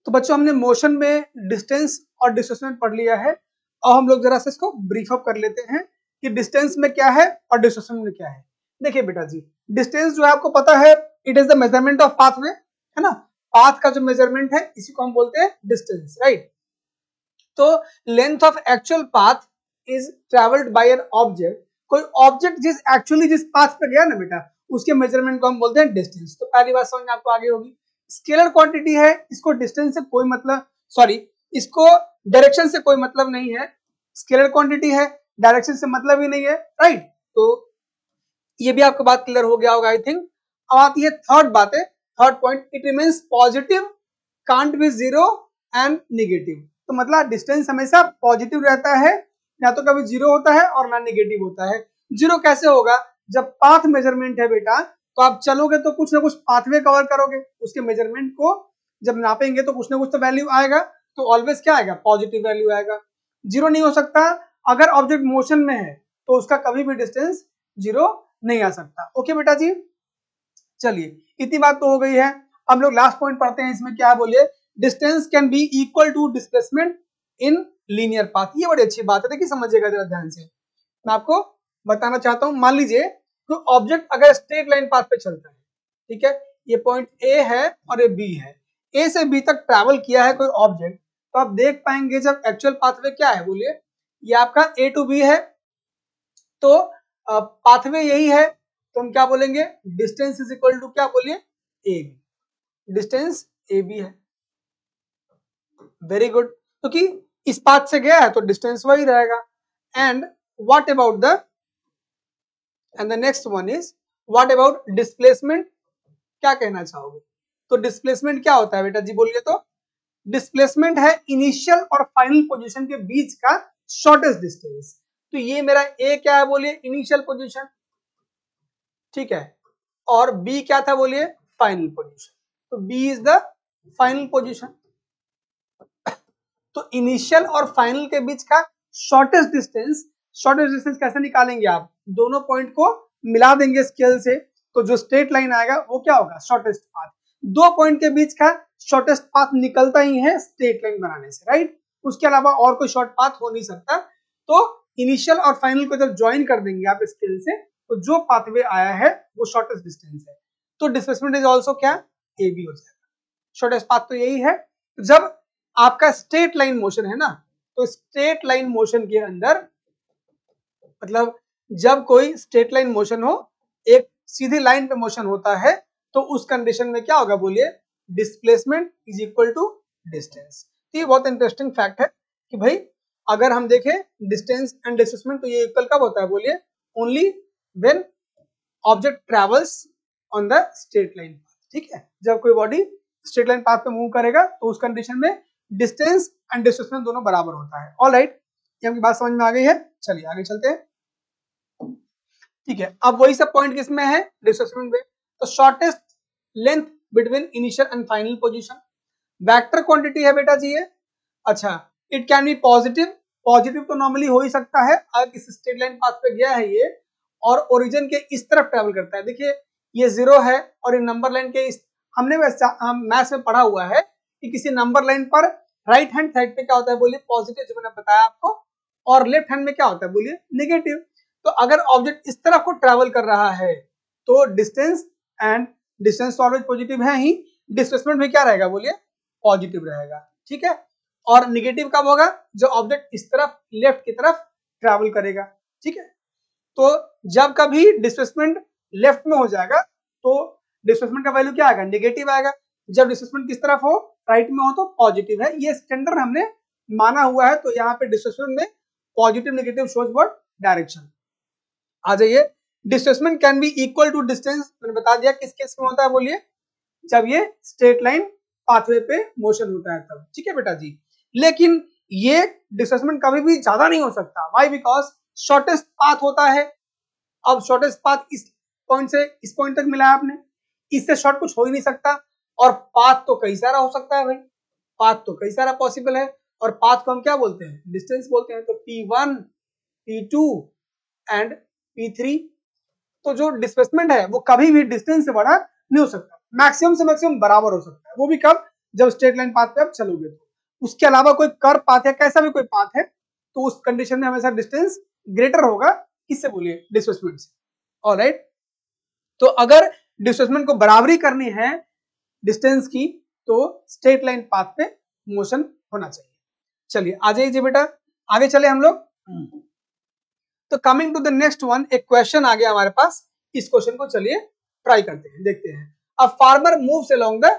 तो बच्चों हमने मोशन में डिस्टेंस और डिस्प्लेसमेंट पढ़ लिया है। और हम लोग जरा से इसको ब्रीफ अप कर लेते हैं कि डिस्टेंस में क्या है और डिस्प्लेसमेंट में क्या है। देखिए बेटा जी, डिस्टेंस जो है आपको पता है, it is the measurement of pathway, है ना। पाथ का जो मेजरमेंट है इसी को हम बोलते हैं डिस्टेंस, राइट। तो length of actual path is travelled by an object. कोई ऑब्जेक्ट जिस पाथ पे गया ना बेटा, उसके मेजरमेंट को हम बोलते हैं डिस्टेंस। तो पहली बात समझ में आपको आगे होगी। स्केलर क्वांटिटी है, इसको डिस्टेंस से कोई मतलब, सॉरी, इसको डायरेक्शन से कोई मतलब नहीं है। स्केलर क्वांटिटी है, डायरेक्शन से मतलब ही नहीं है, राइट। तो ये भी आपको बात क्लियर हो गया होगा आई थिंक। अब आती है थर्ड बात है, third point, it remains positive, can't be zero and negative. तो मतलब डिस्टेंस हमेशा पॉजिटिव रहता है, या तो कभी जीरो होता है और ना निगेटिव होता है। जीरो कैसे होगा? जब पाथ मेजरमेंट है बेटा, तो आप चलोगे तो कुछ ना कुछ पाथवे कवर करोगे, उसके मेजरमेंट को जब नापेंगे तो कुछ ना कुछ तो वैल्यू आएगा, तो ऑलवेज क्या आएगा? पॉजिटिव वैल्यू आएगा। जीरो नहीं हो सकता। अगर ऑब्जेक्ट मोशन में है तो उसका कभी भी डिस्टेंस जीरो नहीं आ सकता। ओके बेटा जी, चलिए इतनी बात तो हो गई है। हम लोग लास्ट पॉइंट पढ़ते हैं, इसमें क्या है बोलिए, distance can be equal to displacement in linear path. ये बड़ी अच्छी बात है, देखिए समझिएगा जरा ध्यान से। मैं आपको बताना चाहता हूं, मान लीजिए तो ऑब्जेक्ट अगर स्ट्रेट लाइन पाथ पे चलता है, ठीक है, ये पॉइंट ए है और ये बी है, ए से बी तक ट्रैवल किया है कोई ऑब्जेक्ट, तो आप देख पाएंगे जब एक्चुअल पाथवे क्या है बोलिए, ये आपका ए टू बी है, तो पाथवे यही है, तो हम क्या बोलेंगे? डिस्टेंस इज इक्वल टू क्या बोलिए? A B. Distance A B है, वेरी गुड, क्योंकि इस पाथ से गया है तो डिस्टेंस वही रहेगा। And what about the, and the next one is what about displacement, क्या कहना चाहोगे? तो डिस्प्लेसमेंट क्या होता है बेटा जी बोलिए तो? डिस्प्लेसमेंट है इनिशियल और फाइनल पोजीशन के बीच का शॉर्टेस्ट डिस्टेंस। तो ये मेरा ए क्या है बोलिए? इनिशियल पोजीशन, ठीक है, और बी क्या था बोलिए? Final position. तो B is the final position. तो इनिशियल और फाइनल के बीच का शॉर्टेस्ट डिस्टेंस, शॉर्टेस्ट डिस्टेंस कैसे निकालेंगे आप? दोनों पॉइंट को मिला देंगे स्केल से, तो जो स्ट्रेट लाइन आएगा वो क्या होगा? Shortest path. दो पॉइंट के बीच का शॉर्टेस्ट पाथ निकलता ही है स्ट्रेट लाइन बनाने से, राइट। उसके अलावा और कोई शॉर्ट पाथ हो नहीं सकता। तो इनिशियल और फाइनल को जब ज्वाइन कर देंगे आप स्केल से, तो जो पाथवे आया है वो शॉर्टेस्ट डिस्टेंस है। तो डिस्प्लेसमेंट इज ऑल्सो क्या? ए बी हो जाएगा। शॉर्टेस्ट पाथ तो यही है। जब आपका स्ट्रेट लाइन मोशन है ना, तो स्ट्रेट लाइन मोशन के अंदर, मतलब जब कोई स्ट्रेट लाइन मोशन हो, एक सीधी लाइन पे मोशन होता है, तो उस कंडीशन में क्या होगा बोलिए? Displacement is equal to distance. ये बहुत इंटरेस्टिंग फैक्ट है कि भाई अगर हम देखें डिस्टेंस एंड डिस्प्लेसमेंट, तो ये इक्वल कब होता है बोलिए? Only when object travels on the straight line, ठीक है। जब कोई बॉडी स्ट्रेट लाइन पाथ पे मूव करेगा तो उस कंडीशन में डिस्टेंस एंड डिस्प्लेसमेंट दोनों बराबर होता है। ऑलराइट, ये हमकी बात समझ में आ गई है। चलिए आगे चलते हैं, ठीक है। अब वही सब पॉइंट किसमें है? डिस्प्लेसमेंट में। तो shortest length between initial and final position, vector quantity है बेटा जी ये। अच्छा, it can be positive, positive तो नॉर्मली हो ही सकता है अगर किसी स्ट्रेट लाइन पाथ पे गया है ये और ओरिजिन के इस तरफ ट्रेवल करता है। देखिए ये जीरो है और ये नंबर लाइन के इस, हमने मैथ्स में पढ़ा हुआ है कि किसी नंबर लाइन पर राइट हैंड साइड पे क्या होता है बोलिए? पॉजिटिव, जो मैंने बताया आपको, और लेफ्ट हैंड में क्या होता है बोलिए? नेगेटिव। तो अगर ऑब्जेक्ट इस तरफ को ट्रेवल कर रहा है तो डिस्टेंस एंड डिस्टेंस तो ऑलवेज पॉजिटिव है ही, डिस्प्लेसमेंट भी क्या रहेगा बोलिए? पॉजिटिव रहेगा, ठीक है। और निगेटिव कब होगा? जो ऑब्जेक्ट इस तरफ लेफ्ट की तरफ ट्रैवल करेगा, ठीक है। तो जब कभी डिस्प्लेसमेंट लेफ्ट में हो जाएगा तो डिस्प्लेसमेंट का वैल्यू क्या आएगा? नेगेटिव आएगा। जब डिस्प्लेसमेंट किस तरफ हो? राइट में हो तो पॉजिटिव है। ये स्टैंडर्ड हमने माना हुआ है। तो यहाँ पे डिस्प्लेसमेंट में positive negative shows what? Direction. आ जाइए, displacement can be equal to distance, मैंने बता दिया किस केस में होता है बोलिए? जब ये स्ट्रेट लाइन पाथवे पे मोशन होता है तब, ठीक है बेटा जी। लेकिन ये डिस्प्लेसमेंट कभी भी ज्यादा नहीं हो सकता। व्हाई? बिकॉज शॉर्टेस्ट पाथ होता है। अब शॉर्टेस्ट पाथ इस पॉइंट से इस पॉइंट तक मिला है आपने, इससे शॉर्ट कुछ हो ही नहीं सकता। और पाथ तो कई सारा हो सकता है भाई, पाथ तो कई सारा पॉसिबल है। और पाथ को हम क्या बोलते हैं? डिस्टेंस बोलते हैं। तो P1, P2 एंड P3, तो जो डिस्प्लेसमेंट है वो कभी भी डिस्टेंस से बड़ा नहीं हो सकता, मैक्सिमम से मैक्सिमम बराबर हो सकता है। वो भी कब? जब स्ट्रेट लाइन पाथ पे आप चलोगे तो। उसके अलावा कोई कर्व पाथ है, कैसा भी कोई पाथ है, तो उस कंडीशन में हमेशा डिस्टेंस ग्रेटर होगा, किससे बोलिए, डिस्प्लेसमेंट से। ऑलराइट, तो अगर डिस्प्लेसमेंट को बराबरी करनी है डिस्टेंस की, तो स्ट्रेट लाइन पाथ पे मोशन होना चाहिए। चलिए आ जाइए बेटा, आगे चले हम लोग। तो coming to the next one, एक क्वेश्चन आ गया हमारे पास, इस क्वेश्चन को चलिए ट्राई करते हैं, देखते हैं। A farmer moves along the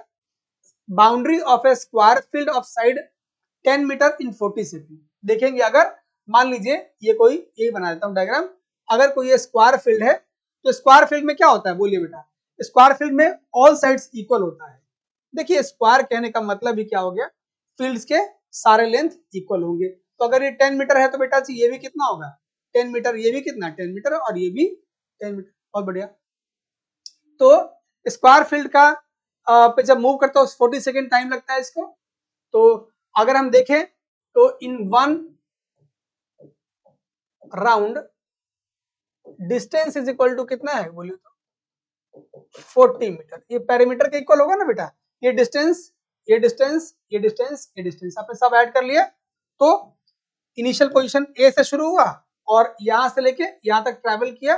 boundary of a square field of side 10 meter in 40 second. देखेंगे अगर मान लीजिए ये कोई, ये बना देता हूं डायग्राम, अगर कोई ये स्क्वायर फील्ड है, तो स्क्वायर फील्ड में क्या होता है बोलिए बेटा, स्क्वायर फील्ड में ऑल साइड्स इक्वल होता है। देखिए स्क्वायर कहने का मतलब ही क्या हो गया, फील्ड्स के सारे लेंथ इक्वल होंगे। तो अगर ये 10 मीटर है तो बेटा जी ये भी कितना होगा 10 मीटर, ये भी कितना 10 मीटर, और ये भी 10 मीटर। बहुत बढ़िया। तो स्क्वायर फील्ड का पे जब मूव करता है 40 सेकेंड टाइम लगता है इसको। तो अगर हम देखें तो in one round distance is equal to कितना है बोलिए तो 40 मीटर। ये पेरीमीटर के इक्वल होगा ना बेटा, ये डिस्टेंस, ये डिस्टेंस, ये डिस्टेंस, ये डिस्टेंस आपने सब ऐड कर लिया। तो इनिशियल पोजीशन ए से शुरू हुआ और यहां से लेके यहां तक ट्रैवल किया,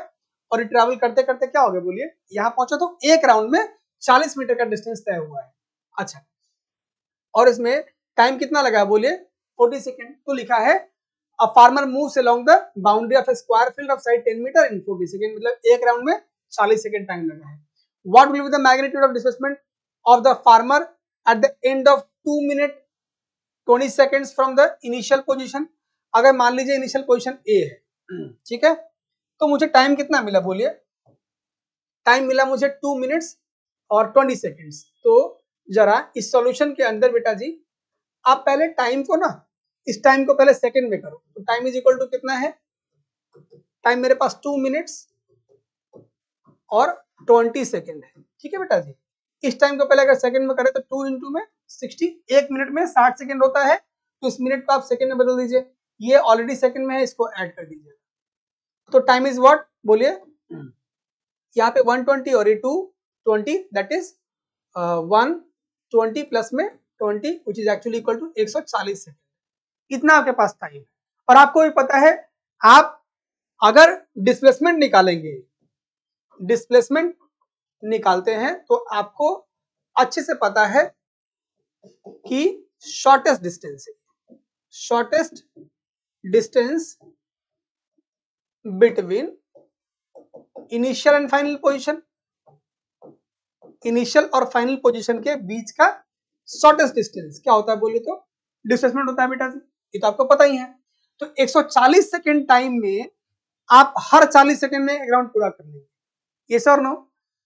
और ये ट्रैवल करते करते क्या हो गया बोलिए, यहां पहुंचा। तो एक राउंड में 40 मीटर का डिस्टेंस तय हुआ है। अच्छा, और इसमें टाइम कितना लगा है बोलिए 40 सेकेंड। तो लिखा है a farmer moves along the boundary of a square field of side 10 meter in 40 second, मतलब एक राउंड में 40 सेकेंड टाइम लगा है। What will be the magnitude of displacement of the farmer at the end of 2 minute 20 seconds from the initial position. अगर मान लीजिए initial position A है, ठीक है, तो मुझे टाइम कितना मिला बोलिए, टाइम मिला मुझे 2 मिनट्स और 20 सेकेंड्स। तो जरा इस सॉल्यूशन के अंदर बेटा जी आप पहले टाइम को ना, इस टाइम को पहले सेकंड में करो। तो टाइम इज इक्वल टू कितना है, टाइम मेरे पास 2 मिनट्स और 20 सेकेंड है, ठीक है बेटा जी। इस टाइम को पहले अगर सेकंड में करें तो 2 इंटू में 60, एक मिनट में 60 सेकंड होता है, तो इस मिनट को आप सेकंड में बदल दीजिए। ये ऑलरेडी सेकंड में है, इसको ऐड कर दीजिए। तो टाइम इज व्हाट बोलिए, यहाँ पे 120 और ये 220, दैट इज 120 प्लस में 20 which is actually equal to 140 second. इतना आपके पास टाइम है। और आपको भी पता है, आप अगर डिस्प्लेसमेंट निकालेंगे, डिस्प्लेसमेंट निकालते हैं तो आपको अच्छे से पता है कि शॉर्टेस्ट डिस्टेंस है, shortest distance between initial and final position, initial और फाइनल पोजीशन के बीच का शॉर्टेस्ट डिस्टेंस क्या होता है बोलिए तो डिस्प्लेसमेंट होता है बेटा जी, ये तो आपको पता ही है। तो 140 सेकेंड टाइम में आप हर 40 सेकेंड में एक राउंड पूरा कर लेंगे, ये सर नो।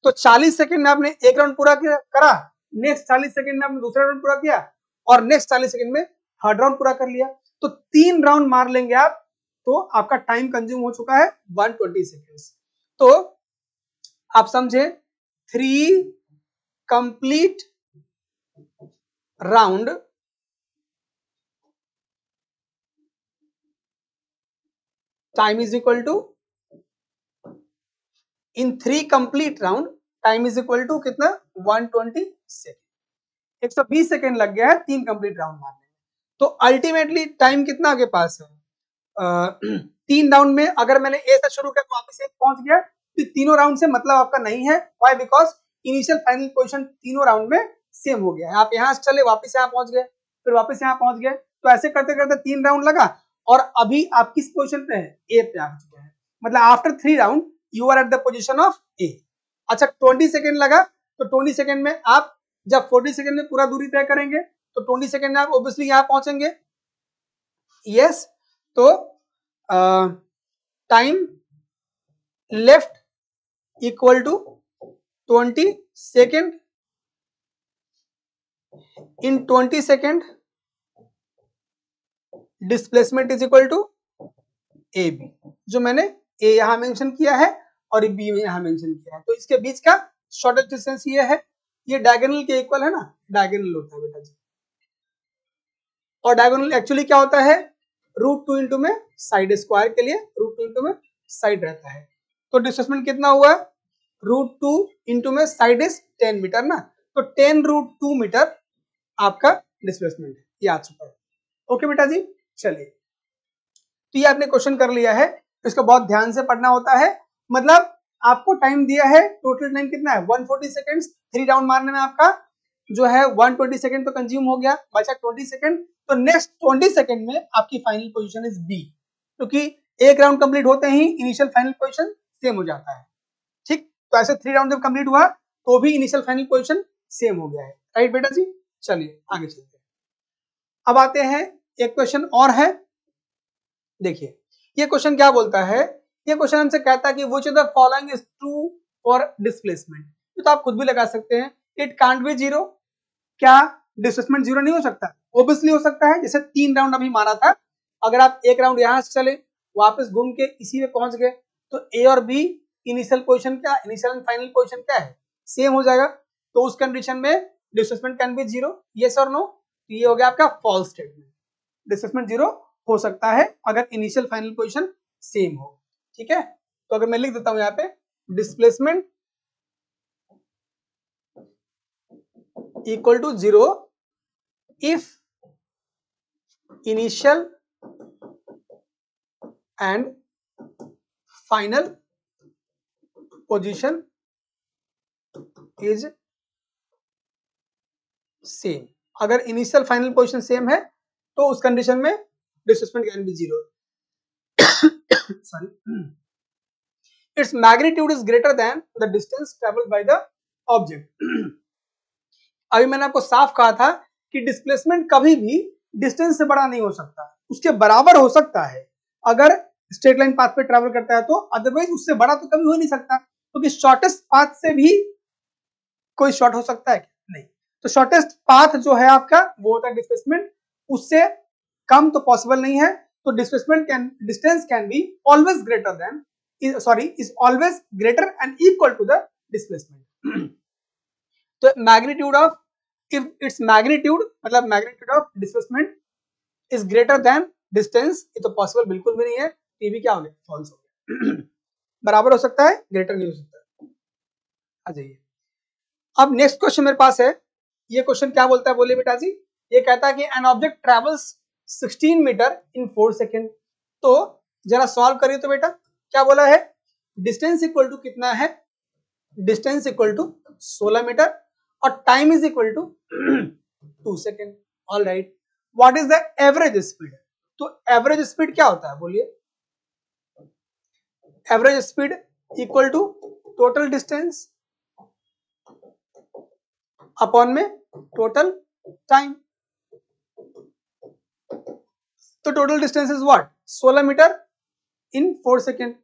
तो 40 सेकेंड में आपने एक राउंड पूरा करा, नेक्स्ट 40 सेकेंड में आपने दूसरा राउंड पूरा किया, और नेक्स्ट 40 सेकेंड में थर्ड राउंड पूरा कर लिया। तो 3 राउंड मार लेंगे आप, तो आपका टाइम कंज्यूम हो चुका है 120 सेकेंड्स। तो आप समझे 3 complete round time is equal to, in 3 complete round time is equal to कितना 120 सेकेंड। 120 सेकेंड लग गया है 3 कंप्लीट राउंड मारने में। तो अल्टीमेटली टाइम कितना आपके पास है, 3 राउंड में अगर मैंने ए से शुरू किया तो वापस एक पहुंच गया, तो तीनों राउंड से मतलब आपका नहीं है। Why, because initial final position तीनों राउंड में सेम हो गया है। आप यहाँ से चले, वापस यहाँ पहुंच गए, फिर वापस यहाँ पहुंच गए, तो ऐसे करते करते 3 राउंड लगा, और अभी आप किस पोजीशन पे है, ए पे आ चुके हैं। मतलब after 3 round you are at the position of A. अच्छा 20 सेकेंड लगा, तो 20 सेकेंड में आप जब 40 सेकेंड में पूरा दूरी तय करेंगे तो 20 सेकेंड में आप ऑब्वियसली यहां पहुंचेंगे। यस, तो time left equal to 20 second, in 20 second displacement is equal to A B, जो मैंने ए यहां मेंशन किया है और बी में यहां मेंशन किया है। तो इसके बीच का शॉर्टेस्ट डिस्टेंस ये है, ये डायगोनल के इक्वल है ना, डायगोनल होता है बेटा जी। और डायगोनल एक्चुअली क्या होता है, √2 इंटू में साइड स्क्वायर के लिए √2 इंटू में साइड रहता है। तो डिस्प्लेसमेंट कितना हुआ, √2 इंटू में साइड इज 10 मीटर ना, तो 10 √2 मीटर आपका डिस्प्लेसमेंट है, ये आ चुका है। ओके बेटा जी, चलिए तो ये आपने क्वेश्चन कर लिया है, इसको बहुत ध्यान से पढ़ना होता है। मतलब आपको टाइम दिया है, टोटल टाइम कितना है 140 सेकंड्स, 3 राउंड मारने में आपका जो है 120 सेकंड तो कंज्यूम हो गया, बचा 20 सेकंड। तो नेक्स्ट 20 सेकंड में आपकी फाइनल पोजीशन इज बी, क्योंकि एक राउंड कंप्लीट होते ही इनिशियल फाइनल पोजीशन सेम हो जाता है। ठीक, तो ऐसे 3 राउंड जब कंप्लीट हुआ तो भी इनिशियल फाइनल पोजीशन सेम हो गया है। राइट बेटा जी, चलिए आगे चलते हैं। अब आते हैं, एक क्वेश्चन और है, देखिए ये क्वेश्चन क्या बोलता है। ये क्वेश्चन हमसे कहता है कि which of the following is true for displacement. तो आप खुद भी लगा सकते हैं, इट कांट बी जीरो। क्या डिस्प्लेसमेंट जीरो नहीं हो सकता? ऑब्वियसली हो सकता है। जैसे 3 राउंड अभी मारा था, अगर आप एक राउंड यहां से चले, वापस घूम के इसी में पहुंच गए, तो ए और बी इनिशियल पोजीशन क्या, इनिशियल एंड फाइनल पोजीशन क्या है, सेम हो जाएगा। तो उस कंडीशन में displacement can be zero, yes और नो। तो ये हो गया आपका फॉल्स स्टेटमेंट। डिस्प्लेसमेंट जीरो हो सकता है अगर इनिशियल फाइनल पोजीशन सेम हो। ठीक है, तो अगर मैं लिख देता हूं यहाँ पे, displacement equal to zero if initial and final position is same. अगर इनिशियल फाइनल पोजीशन सेम है तो उस कंडीशन में displacement can be zero. Sorry, its magnitude is greater than the distance traveled by the object। अभी मैंने आपको साफ कहा था कि डिस्प्लेसमेंट कभी भी डिस्टेंस से बड़ा नहीं हो सकता, उसके बराबर हो सकता है अगर स्ट्रेट लाइन पाथ पे ट्रैवल करता है तो, अदरवाइज उससे बड़ा तो कभी हो नहीं सकता, क्योंकि शॉर्टेस्ट पाथ से भी कोई शॉर्ट हो सकता है नहीं। तो शॉर्टेस्ट पाथ जो है आपका वो होता है डिस्प्लेसमेंट, उससे कम तो पॉसिबल नहीं है। तो displacement can, distance can be always greater than, is always greater and equal to the displacement। तो magnitude of, if its magnitude मतलब magnitude of displacement is greater than distance, ये तो पॉसिबल बिल्कुल भी नहीं है, ये भी क्या हो गया, फॉल्स हो गया। बराबर हो सकता है, ग्रेटर नहीं हो सकता। आ जाइए, अब नेक्स्ट क्वेश्चन मेरे पास है। ये क्वेश्चन क्या बोलता है, बोलिए बेटा जी। ये कहता है कि an object travels 16 meter in 4 second. तो जरा सॉल्व करिए तो बेटा, क्या बोला है, डिस्टेंस इक्वल टू कितना है, डिस्टेंस इक्वल टू 16 मीटर और time is equal to 2 second. All right, what is the average speed. तो एवरेज स्पीड क्या होता है, बोलिए। Average speed equal to total distance upon में टोटल टाइम। तो total distance is what, 16 meter in 4 second,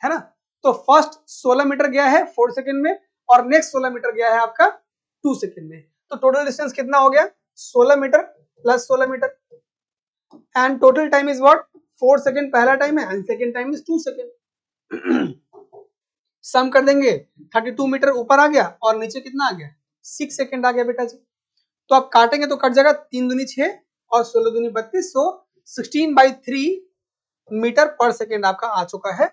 है ना। तो फर्स्ट 16 मीटर गया है 4 सेकेंड में और नेक्स्ट 16 मीटर गया है आपका 2 सेकेंड में। तो टोटल डिस्टेंस कितना हो गया, 16 metre plus 16 metre, and total time is what, 4 second पहला टाइम है and second time is 2 second. Sum कर देंगे, 32 मीटर ऊपर आ गया और नीचे कितना आ गया, 6 सेकेंड आ गया बेटा जी। तो आप काटेंगे तो कट जाएगा, 3 दूनी 6 और 16 दूनी 32, सो 16/3 मीटर पर सेकेंड आपका आ चुका है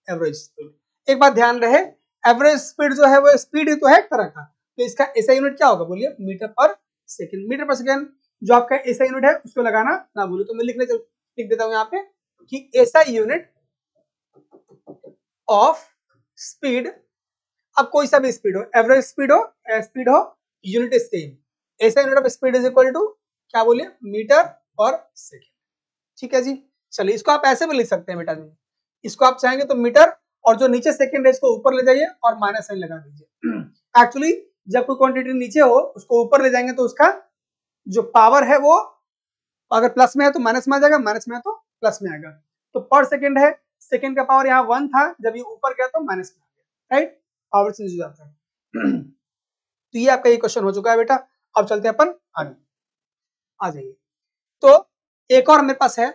एवरेज स्पीड। एक बात ध्यान रहे, एवरेज स्पीड जो है वो स्पीड ही तो है एक तरह का, तो इसका एसआई यूनिट क्या होगा, बोलिए, metre per second. Metre per second जो आपका एसआई यूनिट है उसको लगाना ना भूलो। तो मैं लिख देता हूं यहाँ पे कि एसआई यूनिट ऑफ स्पीड, अब कोई सा भी स्पीड हो, एवरेज स्पीड हो, unit is same. SI unit of speed is equal to क्या, बोलिए, मीटर पर सेकेंड। ठीक है जी, चलिए इसको आप ऐसे भी लिख सकते हैं बेटा जी, इसको आप चाहेंगे तो मीटर और जो नीचे सेकेंड है इसको ऊपर ले जाइए और माइनस साइन लगा दीजिए। एक्चुअली जब कोई क्वांटिटी नीचे हो उसको ऊपर ले जाएंगे तो उसका जो पावर है वो अगर प्लस में है तो माइनस में आ जाएगा, माइनस में है तो प्लस में आएगा। तो पर सेकेंड है, सेकेंड का पावर यहाँ 1 था, जब ये ऊपर गया तो माइनस में आ गया, राइट, पावर चेंज हो जाता है। तो ये आपका ये क्वेश्चन हो चुका है बेटा। अब चलते हैं अपन आगे, आ जाइए। तो एक और मेरे पास है,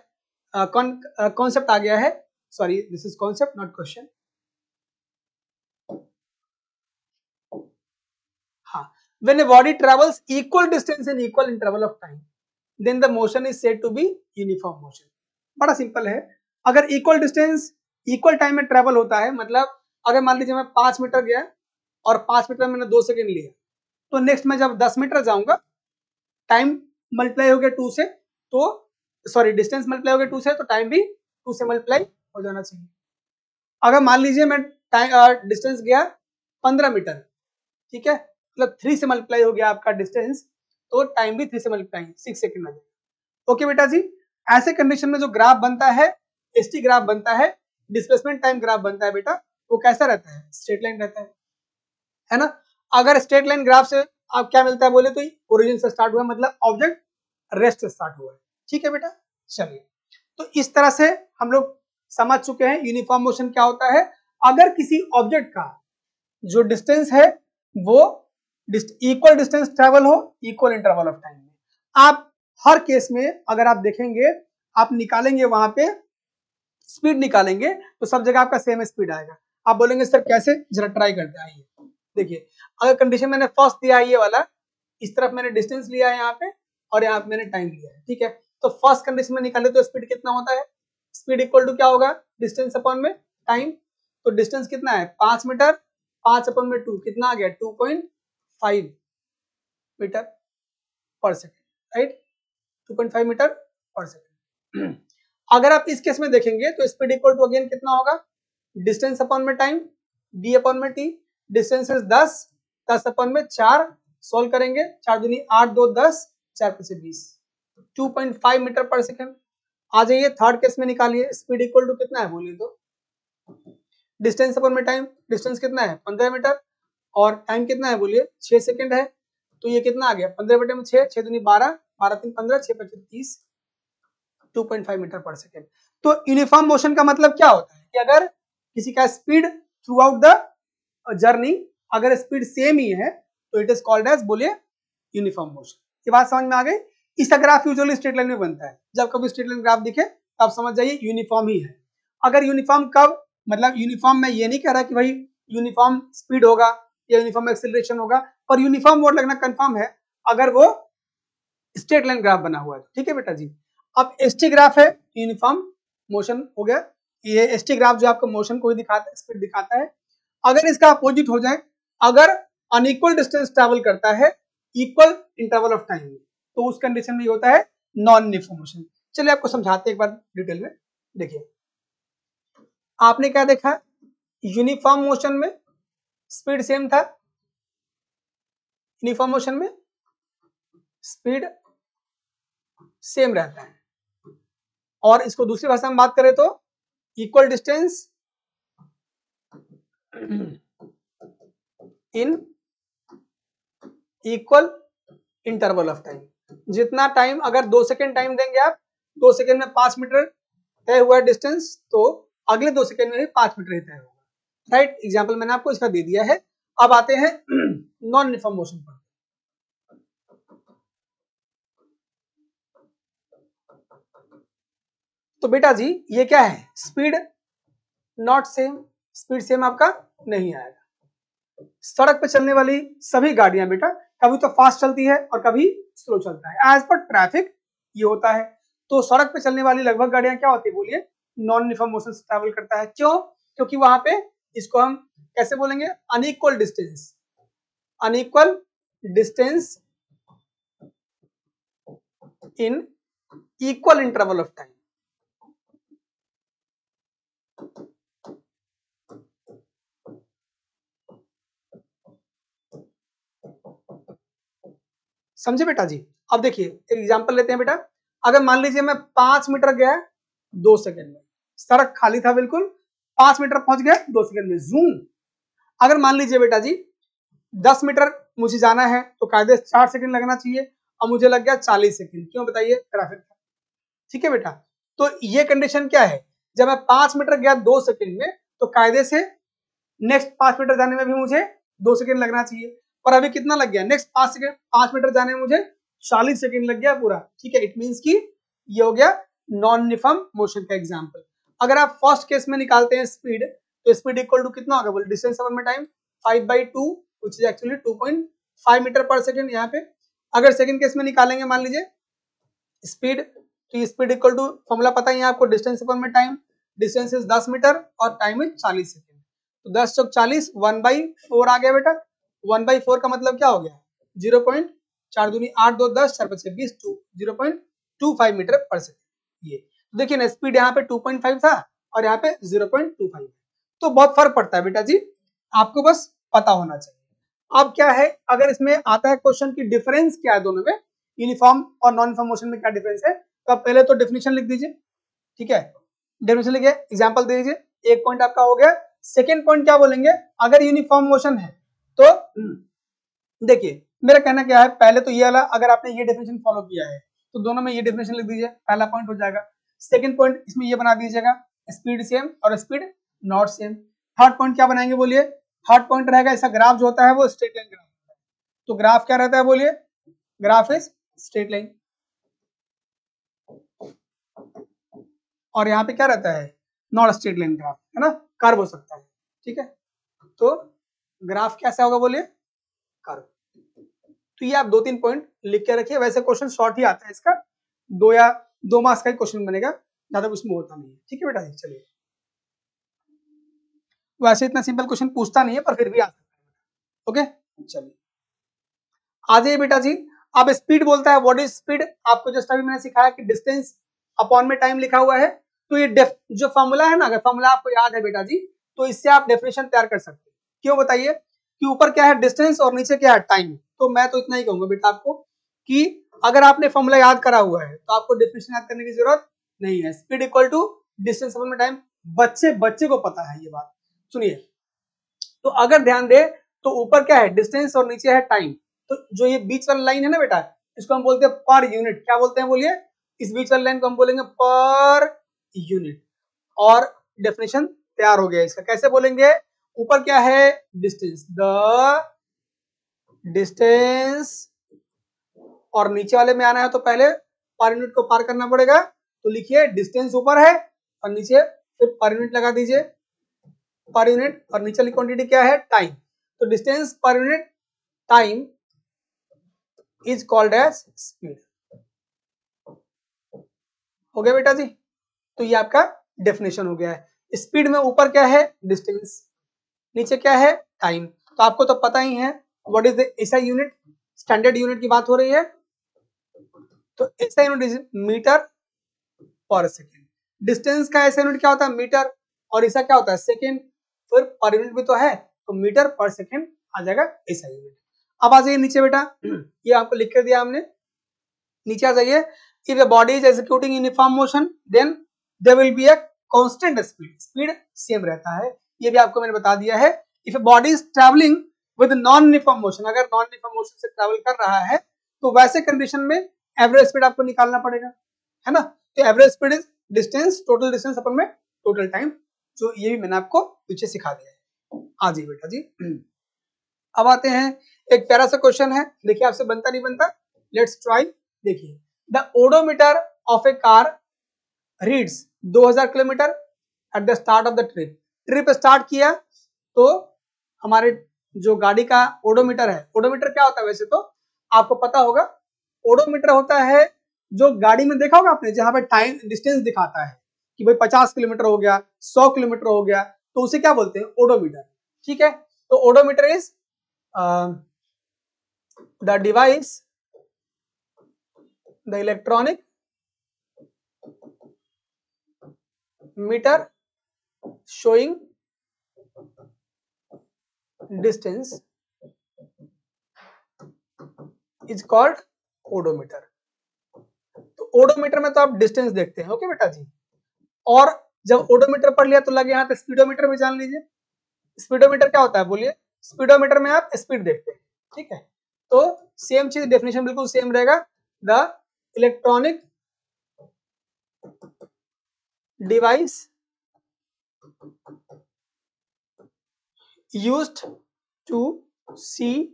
कॉन्सेप्ट आ गया है, sorry this is concept not question. हाँ, when a body travels equal distance in equal interval of time then the motion is said to be uniform motion। बड़ा सिंपल है, अगर इक्वल डिस्टेंस इक्वल टाइम में travel होता है, मतलब अगर मान लीजिए मैं 5 मीटर गया और 5 मीटर मैंने 2 सेकेंड लिया, तो नेक्स्ट मैं जब 10 मीटर जाऊंगा टाइम मल्टीप्लाई हो गया 2 से, तो सॉरी डिस्टेंस मल्टीप्लाई हो गया 2 से, तो टाइम भी 2 से मल्टीप्लाई हो जाना चाहिए। अगर मान लीजिए मैं डिस्टेंस गया 15 मीटर, ठीक है, मतलब 3 से मल्टीप्लाई हो गया आपका डिस्टेंस, तो टाइम भी 3 से मल्टीप्लाई 6 सेकंड आ जाएगा। ओके बेटा जी, ऐसे कंडीशन में जो ग्राफ बनता है, एसटी ग्राफ बनता है, डिस्प्लेसमेंट टाइम ग्राफ बनता है बेटा, वो कैसा रहता है? स्ट्रेट लाइन रहता है ना। अगर स्ट्रेट लाइन ग्राफ से आप क्या मिलता है बोले तो ओरिजिन से स्टार्ट हुआ, मतलब ऑब्जेक्ट रेस्ट से स्टार्ट हुआ है। ठीक है बेटा, चलिए, तो इस तरह से हम लोग समझ चुके हैं यूनिफॉर्म मोशन क्या होता है। अगर किसी ऑब्जेक्ट का जो डिस्टेंस है वो इक्वल डिस्टेंस ट्रेवल हो इक्वल इंटरवल ऑफ टाइम में, आप हर केस में अगर आप देखेंगे, आप निकालेंगे वहां पे स्पीड निकालेंगे तो सब जगह आपका सेम स्पीड आएगा। आप बोलेंगे सर कैसे, जरा ट्राई करते हैं। आइए देखिए, अगर कंडीशन मैंने फर्स्ट दिया है ये वाला, इस तरफ मैंने डिस्टेंस लिया है यहाँ पे और यहाँ पे मैंने टाइम लिया है, ठीक है, तो फर्स्ट कंडीशन में निकाले तो स्पीड कितना होता है? स्पीड इक्वल टू क्या होगा? डिस्टेंस अपॉन में टाइम। तो डिस्टेंस कितना है? 5 मीटर, 5 अपॉन में 2 कितना आ गया? 2.5 meter per second, right, 2.5 meter per second. अगर आप इस केस में देखेंगे तो स्पीड इक्वल टू अगेन कितना होगा? डिस्टेंस अपॉन में टाइम, डी अपॉन में टी। डिस्टेंस इज 10, 10 अपॉन में 4, सोल्व करेंगे, 4 दूनी 8, 2 10, 4 5 20, 2.5 मीटर पर सेकेंड। आ जाइए थर्ड केस में निकालिए, स्पीड इक्वल टू कितना है बोलिए तो? डिस्टेंस अपॉन में टाइम, डिस्टेंस कितना है? 15 मीटर, और टाइम कितना है बोलिए? 6 सेकेंड है, तो ये कितना आ गया? 15 बटे में 6, 6 दूनी 12, 12 3 15, 6 25 30, 2.5 मीटर पर सेकेंड। तो यूनिफॉर्म मोशन का मतलब क्या होता है कि अगर किसी का speed through out the journey अगर स्पीड सेम ही है तो इट इज कॉल्ड एज, बोलिए, यूनिफॉर्म मोशन। ये बात समझ में आ गई? इसका ग्राफ यूजुअली स्ट्रेट लाइन में बनता है, जब कभी स्ट्रेट लाइन ग्राफ दिखे तो आप समझ जाइए यूनिफॉर्म ही है। अगर यूनिफॉर्म कब, मतलब यूनिफॉर्म मैं ये नहीं कह रहा कि भाई यूनिफॉर्म स्पीड होगा या यूनिफॉर्म एक्सेलरेशन होगा, पर यूनिफॉर्म वर्ड लगना कंफर्म है अगर वो स्ट्रेट लाइन ग्राफ बना हुआ है, ठीक है बेटा जी। अब एसटी ग्राफ है, यूनिफॉर्म मोशन हो गया। ये एसटी ग्राफ जो आपको मोशन को ही दिखाता है, स्पीड दिखाता है। अगर इसका अपोजिट हो जाए, अगर अनइक्वल डिस्टेंस ट्रैवल करता है इक्वल इंटरवल ऑफ टाइम में, तो उस कंडीशन में ये होता है नॉन यूनिफॉर्म मोशन। चलिए आपको समझाते हैं एक बार डिटेल में। देखिए, आपने क्या देखा? यूनिफॉर्म मोशन में स्पीड सेम था, यूनिफॉर्म मोशन में स्पीड सेम रहता है, और इसको दूसरी भाषा में बात करें तो equal distance in equal interval of time. जितना टाइम, अगर 2 सेकेंड टाइम देंगे आप, 2 सेकेंड में 5 मीटर तय हुआ डिस्टेंस, तो अगले 2 सेकेंड में भी 5 मीटर ही तय होगा, राइट। एग्जाम्पल मैंने आपको इसका दे दिया है। अब आते हैं नॉन यूनिफॉर्म मोशन पर। तो बेटा जी ये क्या है? Speed not same, speed same आपका नहीं आएगा। सड़क पे चलने वाली सभी गाड़ियां बेटा कभी तो फास्ट चलती है और कभी स्लो चलता है, एज पर ट्रैफिक ये होता है। तो सड़क पे चलने वाली लगभग गाड़ियां क्या होती है बोलिए? नॉन यूनिफॉर्म मोशन से ट्रैवल करता है। क्यों? क्योंकि वहां पे इसको हम कैसे बोलेंगे? Unequal distance, unequal distance in equal interval of time. समझे बेटा जी? अब देखिए एक एग्जांपल लेते हैं बेटा। अगर मान लीजिए मैं 5 मीटर गया 2 सेकंड में, सड़क खाली था बिल्कुल, 5 मीटर पहुंच गया 2 सेकंड में, जूम। अगर मान लीजिए बेटा जी 10 मीटर मुझे जाना है तो कायदे 4 सेकंड लगना चाहिए, और मुझे लग गया 40 सेकंड। क्यों बताइए? ट्रैफिक था। ठीक है बेटा, तो ये कंडीशन क्या है? जब मैं 5 मीटर गया 2 सेकंड में, तो कायदे से नेक्स्ट 5 मीटर जाने में भी मुझे 2 सेकंड लगना चाहिए, पर अभी कितना लग गया? नेक्स्ट 5 मीटर जाने में मुझे 40 सेकंड लग गया पूरा। ठीक है, इट मींस कि ये हो गया नॉन यूनिफॉर्म मोशन का एग्जांपल। अगर आप फर्स्ट केस में निकालते हैं स्पीड, तो स्पीड इक्वल टू कितना होगा? बोल, डिस्टेंस अपॉन में time 5/2 which is actually 2.5 meter per second यहाँ पे। अगर सेकंड केस में निकालेंगे मान लीजिए स्पीड, तो स्पीड इक्वल टू, फॉर्मूला पता ही है आपको, डिस्टेंस अपॉन में टाइम, डिस्टेंस इज 10 मीटर और टाइम इज 40 सेकंड। तो 10 चौक 40, 1/4 आ गया बेटा। 1/4 का मतलब क्या हो गया? 4 दूनी 8, 2 10, 4 5 20, 0.25 मीटर पर सेकेंड। ये तो देखिए ना, स्पीड यहाँ पे 2.5 था और यहाँ पे 0.25, तो बहुत फर्क पड़ता है बेटा जी, आपको बस पता होना चाहिए। अब क्या है, अगर इसमें आता है क्वेश्चन की डिफरेंस क्या है दोनों में, यूनिफॉर्म और नॉन यूनिफॉर्म मोशन में क्या डिफरेंस है, तो आप पहले तो डेफिनेशन लिख दीजिए, ठीक है, डेफिनेशन लिखिए, एग्जांपल दे दीजिए, एक पॉइंट आपका हो गया। सेकंड पॉइंट क्या बोलेंगे, अगर यूनिफॉर्म मोशन है तो देखिए मेरा कहना क्या है, पहले तो ये वाला अगर आपने ये डेफिनेशन फॉलो किया है तो दोनों में ये डेफिनेशन लिख दीजिए, पहला पॉइंट हो जाएगा। सेकंड पॉइंट इसमें ये बना दीजिएगा, स्पीड सेम और speed not same. Third point क्या बनाएंगे बोलिए, थर्ड पॉइंट रहेगा ऐसा ग्राफ जो होता है वो स्ट्रेट लाइन ग्राफ, तो ग्राफ क्या रहता है बोलिए, ग्राफ इज स्ट्रेट लाइन, और यहाँ पे क्या रहता है, नॉट स्ट्रेट लाइन ग्राफ, है ना, कर्व हो सकता है, ठीक है, तो ग्राफ कैसा होगा बोलिए, कर्व। तो ये आप 2-3 पॉइंट लिख के रखिए, वैसे क्वेश्चन शॉर्ट ही आता है इसका, 2 मार्क्स का क्वेश्चन बनेगा, ज्यादा कुछ में होता नहीं है, ठीक है बेटा जी। चलिए, वैसे इतना सिंपल क्वेश्चन पूछता नहीं है पर फिर भी आ सकता है, ओके। चलिए आ जाइए बेटा जी, अब स्पीड बोलता है, व्हाट इज स्पीड, आपको जस्ट अभी मैंने सिखाया कि डिस्टेंस अपॉन में टाइम लिखा हुआ है, तो ये जो फॉर्मूला है ना, अगर फॉर्मूला आपको याद है बेटा जी, तो इससे आप डेफिनेशन तैयार कर सकते हैं। क्यों बताइए, कि ऊपर क्या है डिस्टेंस और नीचे क्या है टाइम, तो मैं तो इतना ही कहूंगा बेटा आपको कि अगर आपने फॉर्मूला याद करा हुआ है तो आपको डेफिनेशन याद करने की जरूरत नहीं है। Speed equal to distance upon में टाइम, बच्चे को पता है ये बात, सुनिए। तो अगर ध्यान दे तो ऊपर क्या है डिस्टेंस और नीचे है टाइम, तो जो ये बीच वाला लाइन है ना बेटा, इसको हम बोलते हैं पर यूनिट, क्या बोलते हैं बोलिए, इस बीच वाली लाइन को हम बोलेंगे पर यूनिट। और डेफिनेशन तैयार हो गया इसका, कैसे बोलेंगे, ऊपर क्या है डिस्टेंस, द डिस्टेंस, और नीचे वाले में आना है तो पहले पर यूनिट को पार करना पड़ेगा, तो लिखिए डिस्टेंस ऊपर है और नीचे फिर पर यूनिट लगा दीजिए, पर यूनिट, और नीचे वाली क्वांटिटी क्या है टाइम, तो distance per unit time is called as speed. हो गया बेटा जी, तो ये आपका डेफिनेशन हो गया है। स्पीड में ऊपर क्या है डिस्टेंस, नीचे क्या है टाइम, तो आपको तो पता ही है what is the SI unit, standard unit की बात हो रही है, तो SI unit is metre per second. Distance का एसआई यूनिट क्या होता है मीटर, और ऐसा क्या होता है सेकेंड, फिर पर यूनिट भी तो है, तो मीटर पर सेकेंड आ जाएगा एसआई यूनिट। अब आ जाइए नीचे बेटा, ये आपको लिख कर दिया हमने, नीचे आ जाइए, if a body is executing uniform motion then there will be a constant speed, speed same रहता है, ये भी आपको मैंने बता दिया है। if a body is traveling with non uniform motion, अगर नॉन यूनिफॉर्म मोशन से ट्रैवल कर रहा है तो वैसे कंडीशन में एवरेज स्पीड आपको निकालना पड़ेगा, है ना, तो average speed is distance, total distance अपन में टोटल टाइम, जो ये भी मैंने आपको पीछे सिखा दिया है। आ जाइए बेटा जी, अब आते हैं, एक प्यारा सा क्वेश्चन है, देखिए आपसे बनता नहीं बनता, लेट्स ट्राई। देखिए, the odometer of A car reads 2000 kilometre at the start of the trip, trip start किया तो हमारे जो गाड़ी का ओडोमीटर है, ओडोमीटर क्या होता है वैसे तो आपको पता होगा, ओडोमीटर होता है जो गाड़ी में देखा होगा आपने, जहां पे टाइम डिस्टेंस दिखाता है कि भाई 50 किलोमीटर हो गया, 100 किलोमीटर हो गया, तो उसे क्या बोलते हैं ओडोमीटर, ठीक है। तो odometer is the device, the electronic meter showing distance is called odometer। तो ओडोमीटर में तो आप डिस्टेंस देखते हैं, ओके बेटा जी, और जब ओडोमीटर पढ़ लिया तो लगे यहाँ पे स्पीडोमीटर भी जान लीजिए। स्पीडोमीटर क्या होता है बोलिए, स्पीडोमीटर में आप स्पीड देखते हैं, ठीक है, तो सेम चीज, डेफिनेशन बिल्कुल सेम रहेगा, the electronic device used to see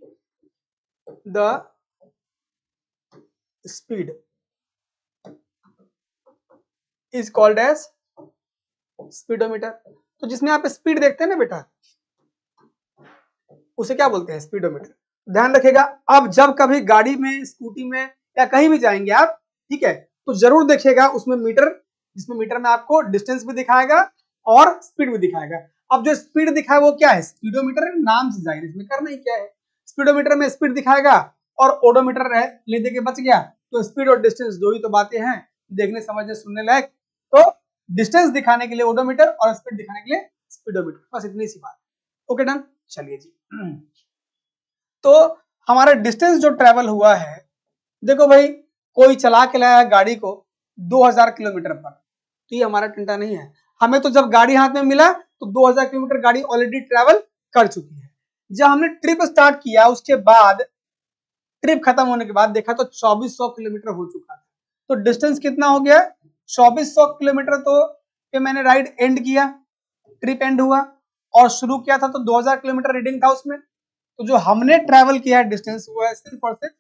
the speed is called as speedometer। तो जिसमें आप स्पीड देखते हैं ना बेटा, उसे क्या बोलते हैं स्पीडोमीटर। ध्यान रखिएगा, अब जब कभी गाड़ी में, स्कूटी में या कहीं भी जाएंगे आप, ठीक है, तो जरूर देखिएगा उसमें मीटर, जिसमें मीटर में आपको डिस्टेंस भी दिखाएगा और स्पीड भी दिखाएगा। अब जो स्पीड दिखाए वो क्या है, स्पीडोमीटर, नाम से जाहिर, इसमें करना ही क्या है, स्पीडोमीटर में स्पीड दिखाएगा और ओडोमीटर ले दे के बच गया, तो स्पीड और डिस्टेंस दो ही तो बातें हैं देखने समझने सुनने लायक। तो डिस्टेंस दिखाने के लिए ओडोमीटर और स्पीड दिखाने के लिए स्पीडोमीटर, बस इतनी सी बात। ओके डन, चलिए जी। तो हमारा डिस्टेंस जो ट्रेवल हुआ है, देखो भाई कोई चला के लाया गाड़ी को 2000 किलोमीटर पर, तो ये हमारा टंटा नहीं है। हमें तो जब गाड़ी हाथ में मिला तो 2000 किलोमीटर गाड़ी ऑलरेडी ट्रेवल कर चुकी है। जब हमने ट्रिप स्टार्ट किया उसके बाद, ट्रिप खत्म होने के बाद देखा तो 2400 किलोमीटर हो चुका था। तो डिस्टेंस कितना हो गया? 2400 किलोमीटर। तो फिर मैंने राइड एंड किया, ट्रिप एंड हुआ और शुरू किया था तो 2000 किलोमीटर रीडिंग था उसमें। तो जो हमने ट्रेवल किया है डिस्टेंस वो है सिर्फ और सिर्फ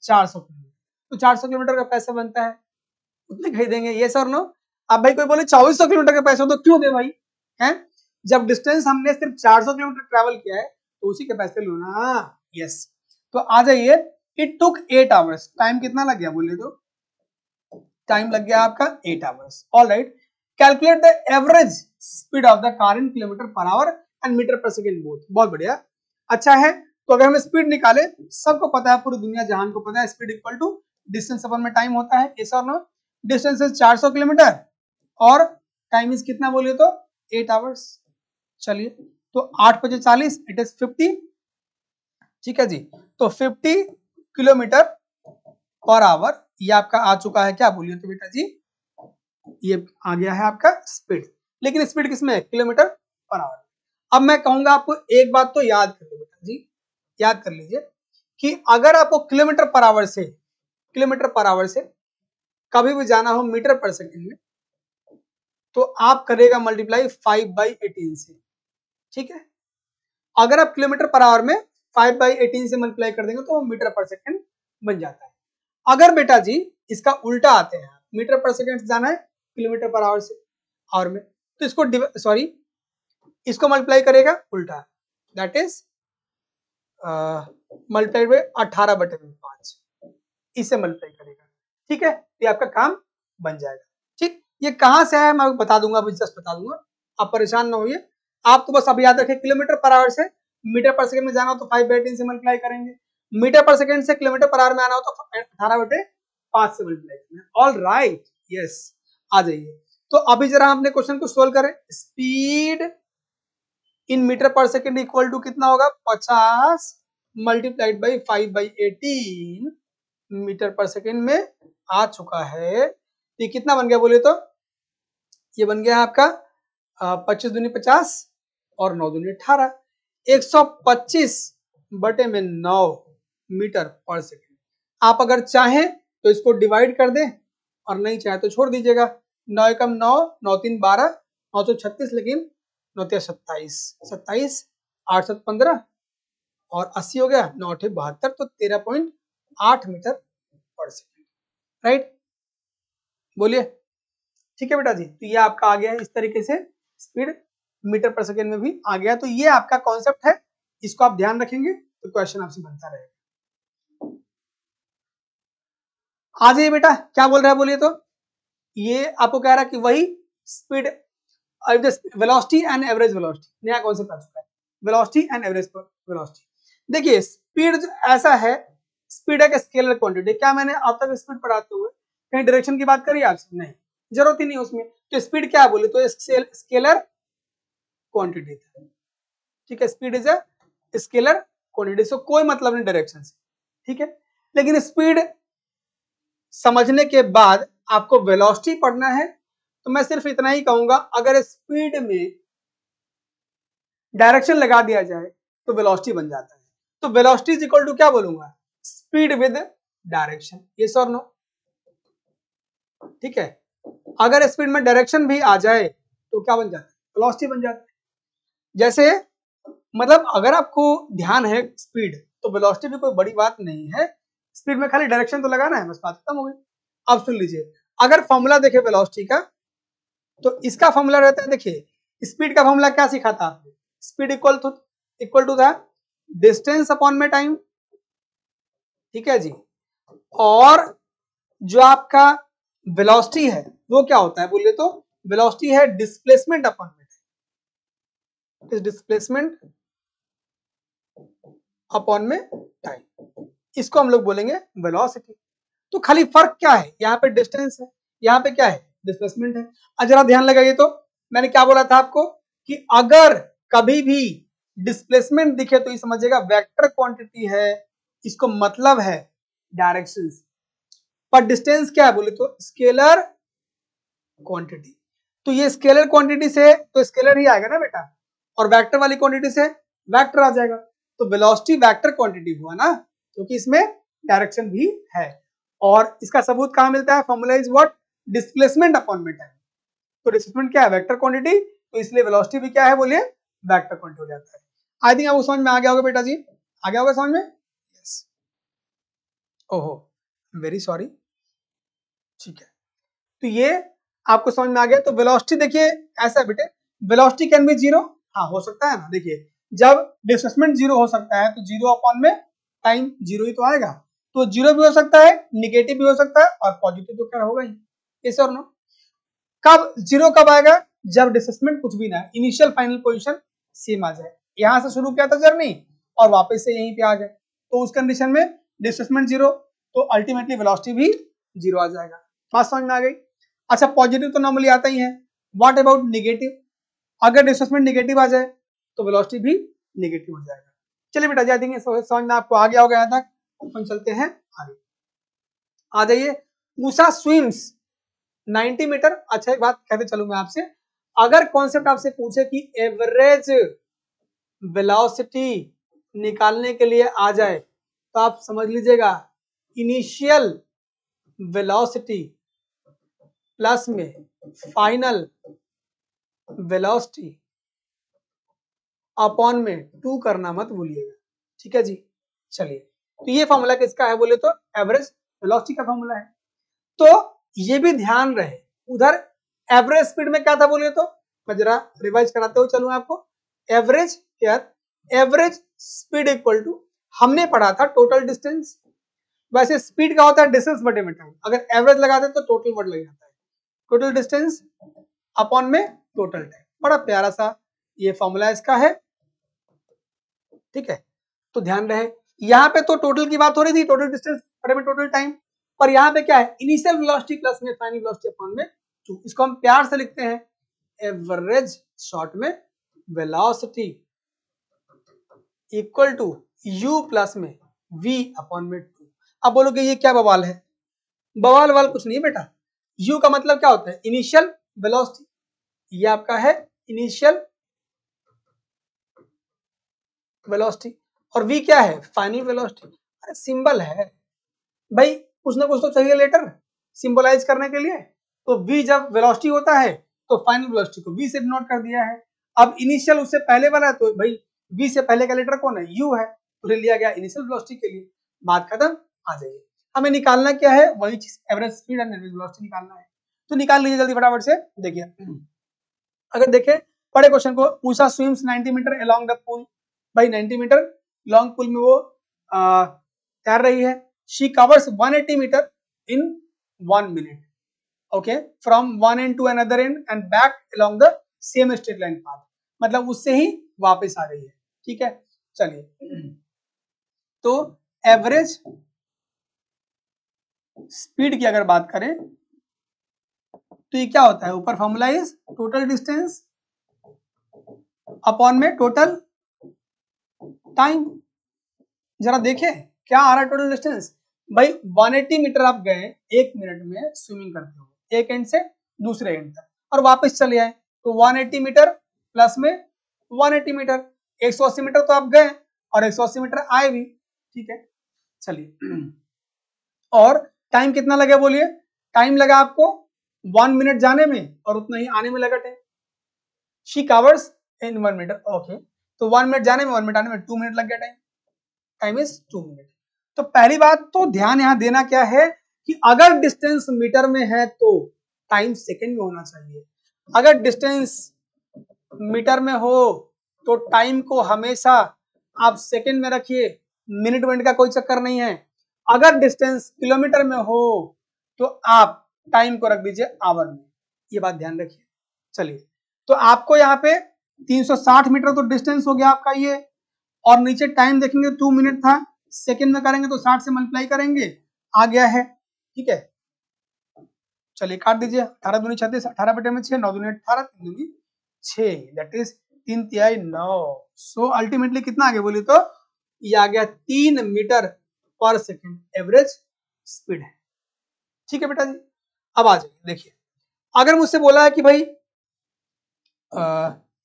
400 किलोमीटर। तो 400 किलोमीटर का पैसा बनता है, उतने खरीदेंगे। ये सर नो। अब भाई कोई बोले 2400 किलोमीटर का पैसा तो क्यों दे भाई, हैं? जब डिस्टेंस हमने सिर्फ 400 किलोमीटर ट्रेवल किया है तो उसी के पैसे लो ना। यस, तो आ जाइए। It took 8 hours. टाइम कितना लग गया बोले तो? टाइम लग गया आपका 8 hours. All right, calculate the average speed of the car in kilometer per hour and meter per second both. बहुत बढ़िया, अच्छा है। तो अगर हम स्पीड निकाले, सबको पता है, पूरी दुनिया जहान को पता है, स्पीड इक्वल टू डिस्टेंस अपन में टाइम होता है। यस और नो? डिस्टेंस इज 400 किलोमीटर और टाइम इज कितना बोलिए तो 8 आवर्स। चलिए, तो 8 बजे 40 इट इज 50। ठीक है जी, तो 50 किलोमीटर पर आवर ये आपका आ चुका है। क्या बोलिए तो बेटा जी, ये आ गया है आपका स्पीड। लेकिन स्पीड किसमें है? Kilometre per our. अब मैं कहूंगा आपको एक बात तो याद कर लो बेटा जी, याद कर लीजिए कि अगर आपको किलोमीटर पर आवर से कभी भी जाना हो मीटर पर सेकंड में, तो आप करेगा मल्टीप्लाई 5/18 से। ठीक है, अगर आप किलोमीटर पर आवर में 5/18 से मल्टीप्लाई कर देंगे तो वो मीटर पर सेकंड बन जाता है। अगर बेटा जी इसका उल्टा आते हैं, मीटर पर सेकंड से जाना है किलोमीटर पर आवर से आवर में, तो इसको इसको मल्टीप्लाई करेगा उल्टा, दैट इज मल्टीप्लाई बाय 18/5, इसे मल्टीप्लाई करेगा। ठीक है, ये आपका काम बन जाएगा। ठीक, ये कहां से है मैं बता दूंगा, अभी जस्ट बता दूंगा, आप परेशान ना होइए। आप तो बस अब याद रखें, किलोमीटर पर आवर से मीटर पर सेकंड में जाना हो तो 5/18 से मल्टीप्लाई करेंगे, मीटर पर सेकंड से किलोमीटर पर आवर में आना हो तो 18/5 से मल्टीप्लाई करना। ऑल राइट, यस, आ जाइए। तो अभी जरा हम अपने क्वेश्चन को सोल्व करें। Speed in metre per second equal to कितना होगा? 50 multiplied by 5/18 metre per second में आ चुका है। ये कितना बन गया बोले तो? ये बन गया आपका 25 दूनी 50 और 9 दूनी 18, 125/9 मीटर पर सेकंड। आप अगर चाहें तो इसको डिवाइड कर दें और नहीं चाहे तो छोड़ दीजिएगा। 9 एकम 9, 9 3 12, 9 तो 36, लेकिन 9 3 27, 27, 8 7 15 और 80 हो गया, 9 8 72, तो 13.8 मीटर पर सेकंड। राइट, बोलिए। ठीक है बेटा जी, तो ये आपका आ गया है इस तरीके से, स्पीड मीटर पर सेकंड में भी आ गया। तो ये आपका कॉन्सेप्ट है, इसको आप ध्यान रखेंगे तो क्वेश्चन आपसे बनता रहेगा। आ जाइए बेटा, क्या बोल रहा है बोलिए तो? ये आपको कह रहा है कि वही speed, velocity and average velocity, नया कॉन्सेप्ट आ चुका है, वेलोसिटी एंड एवरेज वेलोसिटी। देखिए स्पीड ऐसा है, स्पीड एक स्केलर क्वांटिटी। क्या मैंने अब तक स्पीड पढ़ाते हुए कहीं डायरेक्शन की बात करी आपसे? नहीं, जरूरत ही नहीं उसमें। तो स्पीड क्या है बोले तो स्केलर क्वांटिटी। ठीक है, speed is a scalar quantity, so कोई मतलब नहीं डायरेक्शन से। ठीक है, लेकिन स्पीड समझने के बाद आपको वेलोसिटी पढ़ना है, तो मैं सिर्फ इतना ही कहूंगा, अगर स्पीड में डायरेक्शन लगा दिया जाए तो वेलोसिटी बन जाता है। तो वेलोसिटी इज इक्वल टू क्या बोलूंगा? Speed with direction. यस और नो? ठीक है, अगर स्पीड में डायरेक्शन भी आ जाए तो क्या बन जाता है? वेलोसिटी बन जाता है। जैसे मतलब अगर आपको ध्यान है स्पीड, तो वेलोसिटी भी कोई बड़ी बात नहीं है, स्पीड में खाली डायरेक्शन तो लगाना है, बस बात खत्म हो गई। अब सुन लीजिए, अगर फॉर्मूला देखे वेलोसिटी का, तो इसका फॉर्मूला रहता है, देखिए स्पीड का फॉर्मूला क्या सीखा था आपने? स्पीड इक्वल टू था डिस्टेंस अपॉन में टाइम। ठीक है जी, और जो आपका वेलोसिटी है वो क्या होता है बोलिए तो? वेलोसिटी है डिस्प्लेसमेंट अपॉन में टाइम, डिस्प्लेसमेंट अपॉन में टाइम। इसको हम लोग बोलेंगे वेलोसिटी। तो खाली फर्क क्या है, यहाँ पे डिस्टेंस है, यहाँ पे क्या है, डिस्प्लेसमेंट है। अब जरा ध्यान लगाइए, तो मैंने क्या बोला था आपको कि अगर कभी भी डिस्प्लेसमेंट दिखे तो ये समझिएगा वेक्टर क्वांटिटी है, इसको मतलब है डायरेक्शंस। पर डिस्टेंस क्या है बोले तो स्केलर क्वांटिटी। तो ये स्केलर क्वांटिटी से तो स्केलर ही आएगा ना बेटा, और वेक्टर वाली क्वांटिटी से वेक्टर आ जाएगा। तो वेलोसिटी वेक्टर क्वांटिटी हुआ ना, क्योंकि इसमें डायरेक्शन भी है। और इसका सबूत कहां मिलता है, formula is what, displacement upon में टाइम। तो डिस्प्लेसमेंट क्या है, वेक्टर क्वांटिटी, तो इसलिए वेलोसिटी भी क्या है बोलिए, वेक्टर क्वांटिटी हो जाता है। आई थिंक आपको समझ में आ गया होगा बेटा जी, आ गया होगा समझ में, यस। ओहो वेरी सॉरी, ठीक है। तो ये आपको समझ में आ गया। तो वेलोसिटी देखिए ऐसा है बेटे, वेलोसिटी कैन बी जीरो, हाँ हो सकता है ना। देखिए जब डिस्प्लेसमेंट जीरो हो सकता है तो जीरो अपॉन में टाइम जीरो ही तो आएगा। तो जीरो भी हो सकता है, निगेटिव भी हो सकता है, और पॉजिटिव तो क्या होगा ही, यस और नो। कब जीरो कब आएगा, जब डिस्प्लेसमेंट कुछ भी ना है, इनिशियल फाइनल पोजीशन सेम आ जाए। यहां से शुरू किया था जर्नी और वापस से यहीं पे आ गए, तो उस कंडीशन में डिस्प्लेसमेंट जीरो, तो अल्टीमेटली वेलोसिटी भी जीरो आ जाएगा। बात समझ में आ गई। अच्छा पॉजिटिव तो नॉर्मली आता ही है, व्हाट अबाउट नेगेटिव, अगर डिस्प्लेसमेंट नेगेटिव आ जाए तो वेलोसिटी भी नेगेटिव हो जाएगा। चलिए बेटा जी, आई थिंक समझ में आपको आ गया होगा यहाँ तक। अपन चलते हैं आगे, आ जाइए। Usha swims 90 meter. अच्छा एक बात कहते चलूं मैं आपसे, अगर कॉन्सेप्ट आपसे पूछे कि एवरेज वेलोसिटी निकालने के लिए आ जाए तो आप समझ लीजिएगा इनिशियल वेलोसिटी प्लस में फाइनल वेलोसिटी अपॉन में 2 करना मत भूलिएगा, ठीक है जी। चलिए तो ये फॉर्मूला किसका है बोले तो एवरेज वेलोसिटी का फॉर्मूला है। तो ये भी ध्यान रहे, उधर एवरेज स्पीड में क्या था बोले तो, मैं जरा रिवाइज कराते हुए चलूं आपको। Average here, average speed equal to, हमने पढ़ा था टोटल डिस्टेंस। वैसे स्पीड का होता है डिस्टेंस बटे में टाइम, अगर एवरेज लगाते तो टोटल वर्ड लग जाता है, टोटल डिस्टेंस अपॉन में टोटल टाइम। बड़ा प्यारा सा ये फॉर्मूला इसका है, ठीक है। तो ध्यान रहे, यहाँ पे तो टोटल की बात हो रही थी, टोटल डिस्टेंस बटे में टोटल टाइम, पर यहाँ पे क्या है, इनिशियल वेलोसिटी प्लस में फाइनल वेलोसिटी अपॉन में 2। इसको हम प्यार से लिखते हैं एवरेज शॉर्ट में velocity equal to u plus में v अपॉन में 2। अब बोलोगे ये क्या बवाल है, बवाल वाल कुछ नहीं बेटा। u का मतलब क्या होता है, इनिशियल वेलोसिटी, ये आपका है इनिशियल वेलोसिटी, और v क्या है, फाइनल वेलोसिटी। अरे सिंबल है भाई, कुछ ना कुछ तो चाहिए लेटर सिंबलाइज करने के लिए। तो v जब वेलोसिटी होता है तो फाइनल वेलोसिटी को v से डिनोट कर दिया है। अब इनिशियल उससे पहले वाला है, तो भाई v से पहले का लेटर कौन है, u है, तो ले लिया गया इनिशियल वेलोसिटी के लिए। बात खत्म। आ जाइए, हमें निकालना क्या है, वही चीज average speed and average velocity निकालना है। तो निकाल लीजिए जल्दी फटाफट से। देखिए अगर देखें पढ़े क्वेश्चन को, Usha swims 90 meter along the pool. भाई 90 मीटर लॉन्ग पूल में वो तैर रही है। She covers 180 meter in 1 minute, okay, from one end to another end and back along the same straight line path, मतलब उससे ही वापस आ रही है, ठीक है। चलिए तो एवरेज स्पीड की अगर बात करें तो ये क्या होता है, ऊपर formula is total distance upon में टोटल टाइम। जरा देखे क्या आ रहा है टोटल डिस्टेंस, भाई 180 मीटर आप गए 1 मिनट में स्विमिंग करते हो, एक एंड से दूसरे एंड तक, और वापस चले आए, तो 180 मीटर प्लस में 180 मीटर, 180 मीटर तो आप गए और 180 मीटर आए भी, ठीक है। चलिए और टाइम कितना लगा बोलिए, टाइम लगा आपको 1 मिनट जाने में और उतना ही आने में लगा time. She covers in 1 meter, okay, तो 1 मिनट जाने में 1 मिनट आने में 2 मिनट लग गया टाइम, टाइम इज 2 मिनट। तो पहली बात तो ध्यान यहां देना क्या है कि अगर डिस्टेंस मीटर में है तो टाइम सेकंड में होना चाहिए, अगर डिस्टेंस मीटर में हो तो टाइम को हमेशा आप सेकंड में रखिए, मिनट मिनट का कोई चक्कर नहीं है। अगर डिस्टेंस किलोमीटर में हो तो आप टाइम को रख दीजिए आवर में, ये बात ध्यान रखिए। चलिए तो आपको यहाँ पे 360 मीटर तो डिस्टेंस हो गया आपका ये, और नीचे टाइम देखेंगे 2 मिनट था, सेकंड में करेंगे तो 60 से मल्टीप्लाई करेंगे, आ गया है। ठीक है, चलिए काट दीजिए। 18 दूनी 36, 18 बटे में 6, 9 दूनी 18, 3 दूनी 6, दैट इज 3 तिहाई 9। सो अल्टीमेटली कितना आ गया बोलिए तो ये आ गया 3 metre per second average speed है। ठीक है बेटा जी, अब आ जाइए देखिए, अगर मुझसे बोला है कि भाई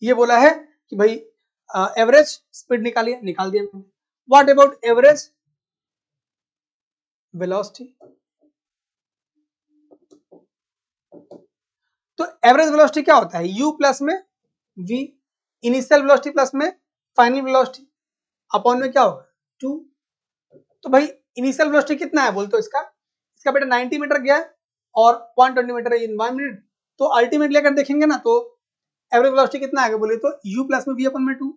ये बोला है कि भाई एवरेज स्पीड निकालिए, निकाल दिया मैंने। What about average velocity? तो एवरेज वेलोसिटी क्या होता है, u प्लस में v, इनिशियल वेलोसिटी प्लस में फाइनल वेलोसिटी, अपॉन में क्या होगा 2। तो भाई इनिशियल वेलोसिटी कितना है बोल तो इसका बेटा 90 मीटर गया है और 120 मीटर इन 1 मिनट। तो अल्टीमेटली अगर देखेंगे ना तो एवरेज वेलोसिटी कितना आएगा बोले तो u प्लस में v अपन में 2।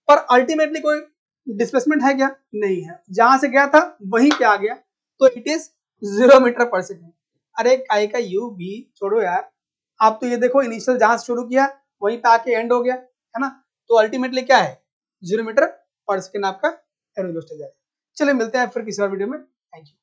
पर अल्टीमेटली कोई डिस्प्लेसमेंट है क्या, नहीं है, जहां से गया था वहीं पे आ गया, तो it is 0 metre per second. अरे काय का u v छोड़ो यार, आप तो ये देखो इनिशियल जहां से शुरू किया वहीं पे आके एंड हो गया है ना। तो अल्टीमेटली क्या है 0 मीटर पर सेकेंड आपका एवरेज वेलोसिटी जाएगा। चलिए मिलते हैं फिर किसी और वीडियो में, थैंक यू।